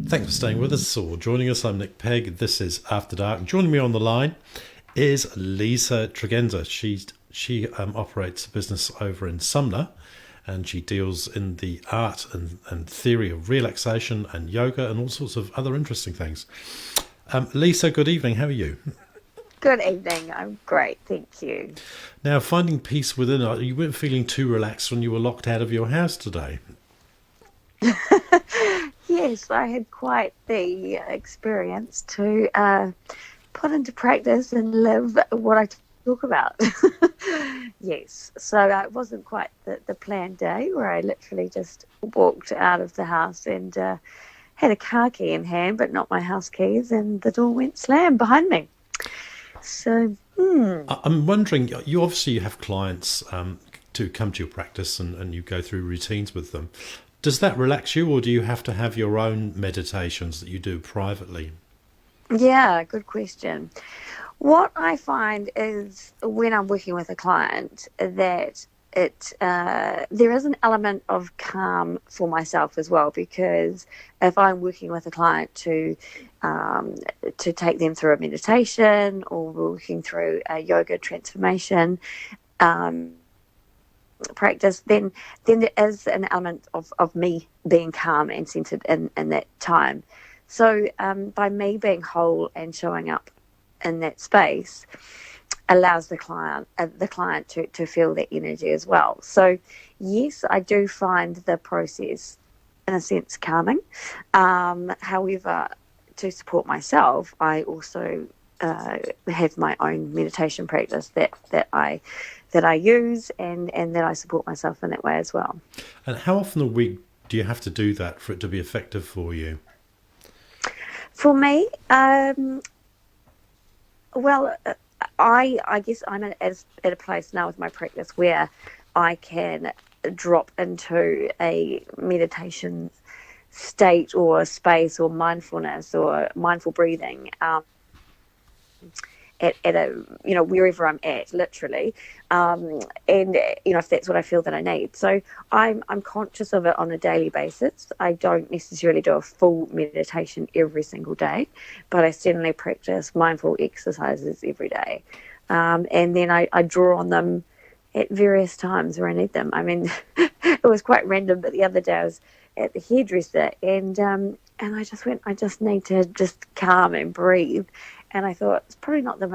Thanks for staying with us or joining us. I'm Nick Pegg. This is After Dark. Joining me on the line is Lisa Tregenza. She operates a business over in Sumner, and she deals in the art and theory of relaxation and yoga and all sorts of other interesting things. Lisa, good evening. How are you? Good evening. I'm great, thank you. Now, finding peace within, you weren't feeling too relaxed when you were locked out of your house today. Yes, I had quite the experience to put into practice and live what I talk about. Yes, so it wasn't quite the planned day where I literally just walked out of the house and had a car key in hand, but not my house keys, and the door went slam behind me. So, I'm wondering, you obviously have clients to come to your practice and you go through routines with them. Does that relax you, or do you have to have your own meditations that you do privately? yeah, good question. What I find is when I'm working with a client that there is an element of calm for myself as well, because if I'm working with a client to take them through a meditation, or we're working through a yoga transformation um, practice, then there is an element of me being calm and centered in that time. So by me being whole and showing up in that space allows the client to feel that energy as well. So yes, I do find the process in a sense calming. However, to support myself, I also have my own meditation practice that I use, and that I support myself in that way as well. And how often a week do you have to do that for it to be effective for you? For me, well, I guess I'm at a place now with my practice where I can drop into a meditation state or space or mindfulness or mindful breathing, at a, wherever I'm at, literally, and if that's what I feel that I need. So I'm conscious of it on a daily basis. I don't necessarily do a full meditation every single day, but I certainly practice mindful exercises every day, and then I draw on them at various times where I need them. I mean, it was quite random, but the other day I was at the hairdresser, and I just went, I just need to just calm and breathe. And I thought it's probably not the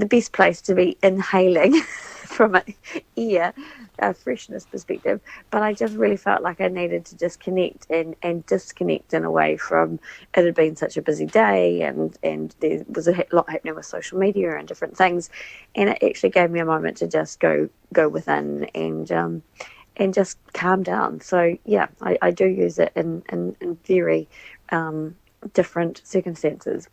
best place to be inhaling from an ear freshness perspective, but I just really felt like I needed to disconnect and disconnect in a way from, it had been such a busy day, and there was a lot happening with social media and different things, and it actually gave me a moment to just go within and just calm down. So yeah, I do use it in very different circumstances.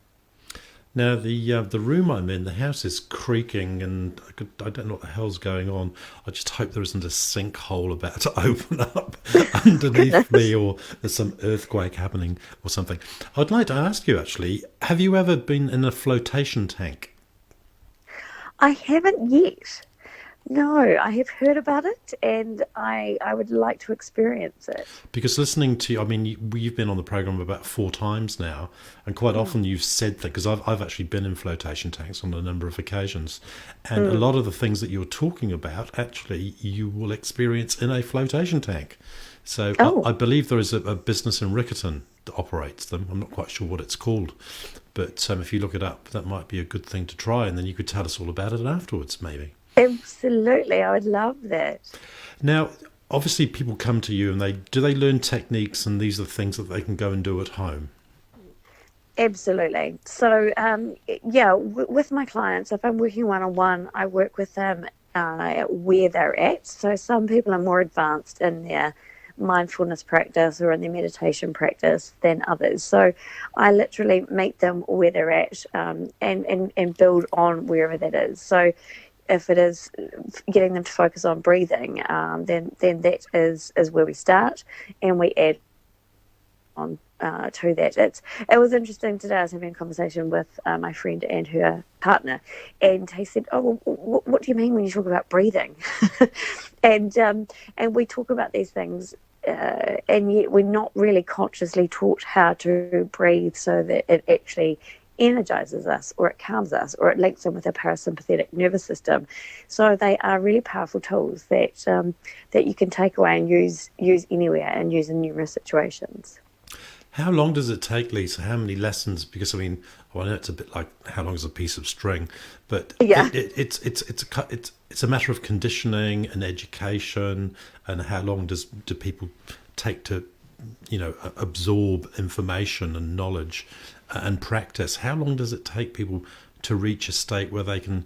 Now the room I'm in, the house is creaking, and I don't know what the hell's going on. I just hope there isn't a sinkhole about to open up underneath Goodness. me, or there's some earthquake happening or something. I'd like to ask you actually: have you ever been in a flotation tank? I haven't yet. No, I have heard about it, and I would like to experience it. Because listening to, I mean, you've been on the program about 4 times now, and quite Mm, often you've said that, because I've actually been in flotation tanks on a number of occasions, and a mm. lot of the things that you're talking about, actually, you will experience in a flotation tank. So I Oh, believe there is a business in Riccarton that operates them. I'm not quite sure what it's called, but if you look it up, that might be a good thing to try, and then you could tell us all about it afterwards, maybe. absolutely. I would love that. Now, obviously, people come to you and they learn techniques, and these are things that they can go and do at home. Absolutely. So, yeah, with my clients, if I'm working one on one, I work with them where they're at. So, some people are more advanced in their mindfulness practice or in their meditation practice than others. So, I literally meet them where they're at, and build on wherever that is. So, if it is getting them to focus on breathing, then that is where we start, and we add on to that. It was interesting today. I was having a conversation with my friend and her partner, and he said, "Oh, well, what do you mean when you talk about breathing?" and we talk about these things and yet we're not really consciously taught how to breathe so that it actually energizes us, or it calms us, or it links in with our parasympathetic nervous system. So they are really powerful tools that you can take away and use anywhere and use in numerous situations. How long does it take, Lisa? How many lessons? Because I mean, well, I know it's a bit like how long is a piece of string, but Yeah. it's a matter of conditioning and education, and how long do people take to, absorb information and knowledge and practice? How long does it take people to reach a state where they can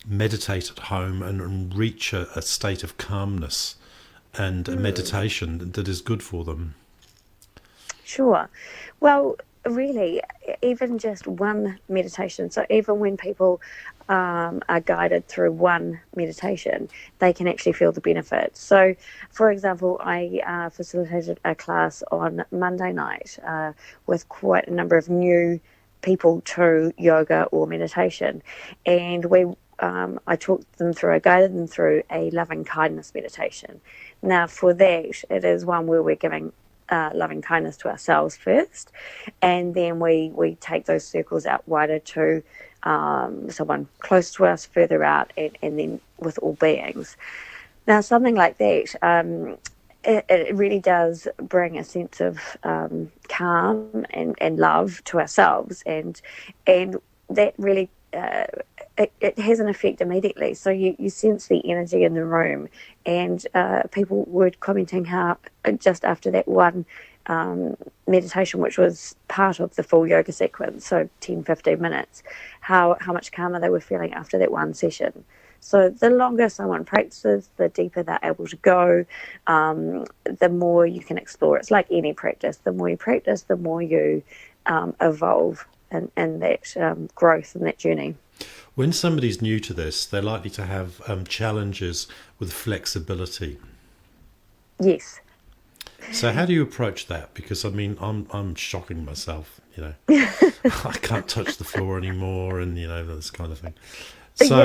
meditate at home and reach a state of calmness and a meditation that is good for them? Sure. Well, really, even just one meditation. So even when people are guided through one meditation, they can actually feel the benefits. So, for example, I facilitated a class on Monday night with quite a number of new people to yoga or meditation, and I talked them through, I guided them through a loving kindness meditation. Now, for that, it is one where we're giving loving kindness to ourselves first, and then we take those circles out wider to someone close to us, further out, and then with all beings. Now, something like that, it really does bring a sense of calm and love to ourselves, and that really it has an effect immediately. So you sense the energy in the room, and people were commenting how just after that one meditation, which was part of the full yoga sequence, so 10-15 minutes, how much calmer they were feeling after that one session. So the longer someone practices, the deeper they're able to go, the more you can explore. It's like any practice. The more you practice, the more you evolve in that growth and that journey. When somebody's new to this, they're likely to have challenges with flexibility. Yes. So how do you approach that? Because I mean, I'm shocking myself. I can't touch the floor anymore, and this kind of thing. So,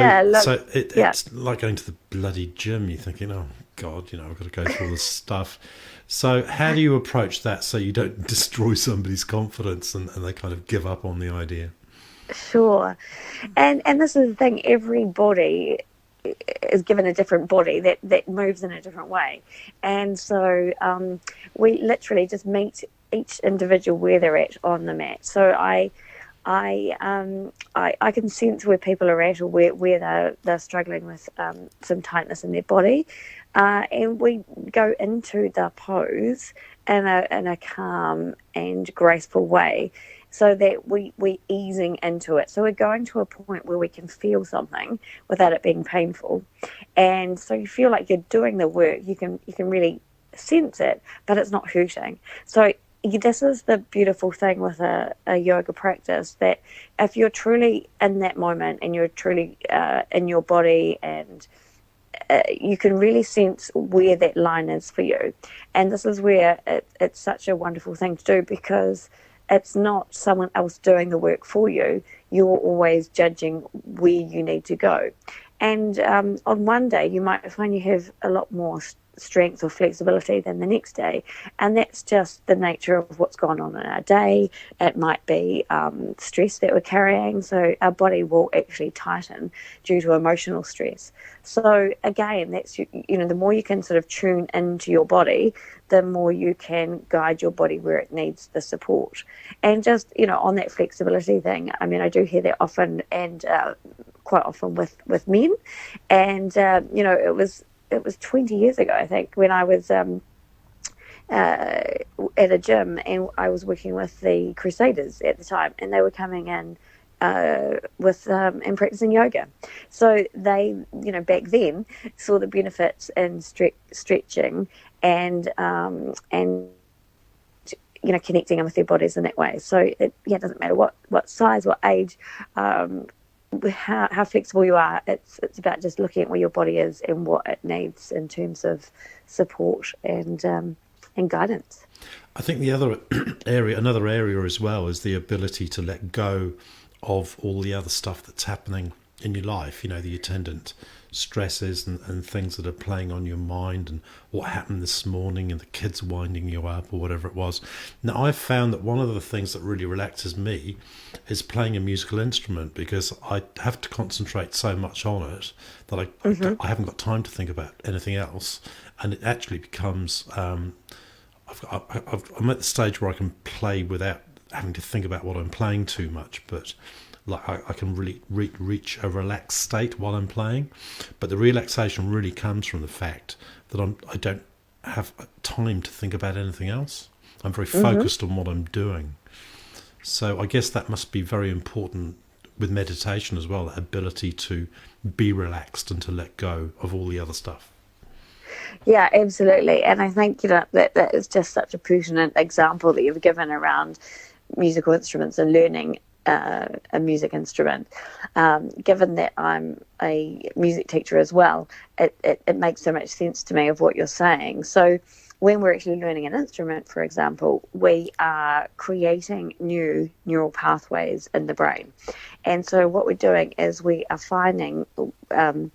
it's like going to the bloody gym. You're thinking, oh God, I've got to go through all this stuff. So how do you approach that so you don't destroy somebody's confidence and they kind of give up on the idea? Sure. And this is the thing, every body is given a different body that moves in a different way. And so we literally just meet each individual where they're at on the mat. So I can sense where people are at, or where they're struggling with some tightness in their body, and we go into the pose in a calm and graceful way, so that we're easing into it. So we're going to a point where we can feel something without it being painful, and so you feel like you're doing the work. You can really sense it, but it's not hurting. So this is the beautiful thing with a yoga practice, that if you're truly in that moment and you're truly in your body, and you can really sense where that line is for you. And this is where it's such a wonderful thing to do, because it's not someone else doing the work for you. You're always judging where you need to go. And on one day, you might find you have a lot more strength or flexibility than the next day, and that's just the nature of what's gone on in our day. It might be stress that we're carrying, so our body will actually tighten due to emotional stress. So again, that's the more you can sort of tune into your body, the more you can guide your body where it needs the support. And just on that flexibility thing, I mean, I do hear that often, and quite often with men, and it was 20 years ago, I think, when I was at a gym, and I was working with the Crusaders at the time, and they were coming in and practicing yoga. So they, back then, saw the benefits in stretching and connecting with their bodies in that way. So it doesn't matter what size, what age, how flexible you are. It's about just looking at where your body is and what it needs in terms of support and guidance. I think the other another area as well, is the ability to let go of all the other stuff that's happening in your life, the attendant stresses and things that are playing on your mind, and what happened this morning, and the kids winding you up, or whatever it was. Now, I've found that one of the things that really relaxes me is playing a musical instrument, because I have to concentrate so much on it that I haven't got time to think about anything else, and it actually becomes I'm at the stage where I can play without having to think about what I'm playing too much, but like I can really reach a relaxed state while I'm playing. But the relaxation really comes from the fact that I don't have time to think about anything else. I'm very focused on what I'm doing. So I guess that must be very important with meditation as well, that ability to be relaxed and to let go of all the other stuff. Yeah, absolutely. And I think, that is just such a pertinent example that you've given around musical instruments and learning a music instrument. Given that I'm a music teacher as well, it makes so much sense to me of what you're saying. So when we're actually learning an instrument, for example, we are creating new neural pathways in the brain. And so what we're doing is we are finding, say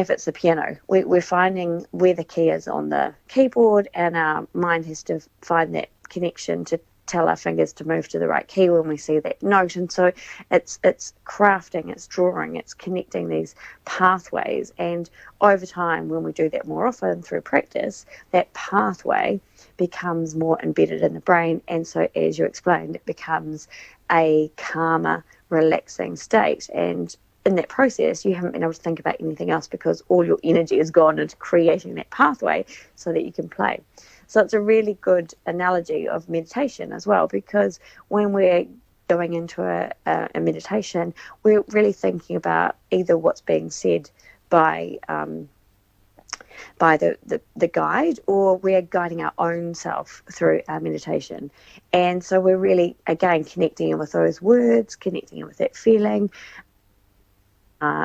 if it's the piano, we're finding where the key is on the keyboard, and our mind has to find that connection to tell our fingers to move to the right key when we see that note. And so it's crafting, it's drawing, it's connecting these pathways. And over time, when we do that more often through practice, that pathway becomes more embedded in the brain. And so, as you explained, it becomes a calmer, relaxing state. And in that process, you haven't been able to think about anything else, because all your energy has gone into creating that pathway so that you can play. So it's a really good analogy of meditation as well, because when we're going into a meditation, we're really thinking about either what's being said by the guide, or we're guiding our own self through our meditation. And so we're really, again, connecting in with those words, connecting in with that feeling.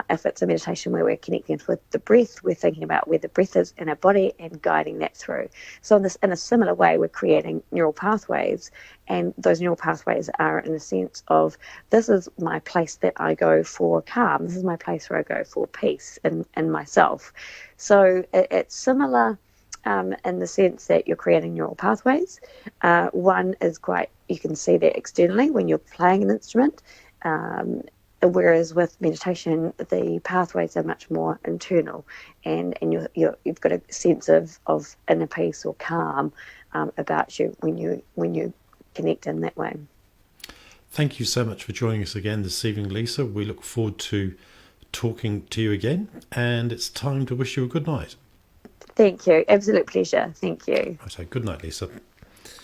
If it's a meditation where we're connecting with the breath, we're thinking about where the breath is in our body and guiding that through. So in a similar way, we're creating neural pathways, and those neural pathways are in the sense of, this is my place that I go for calm, this is my place where I go for peace in myself. So it's similar in the sense that you're creating neural pathways. One is you can see that externally when you're playing an instrument. Whereas with meditation, the pathways are much more internal, and you've got a sense of inner peace or calm about you when you connect in that way. Thank you so much for joining us again this evening, Lisa. We look forward to talking to you again, and it's time to wish you a good night. Thank you. Absolute pleasure. Thank you. I say good night, Lisa.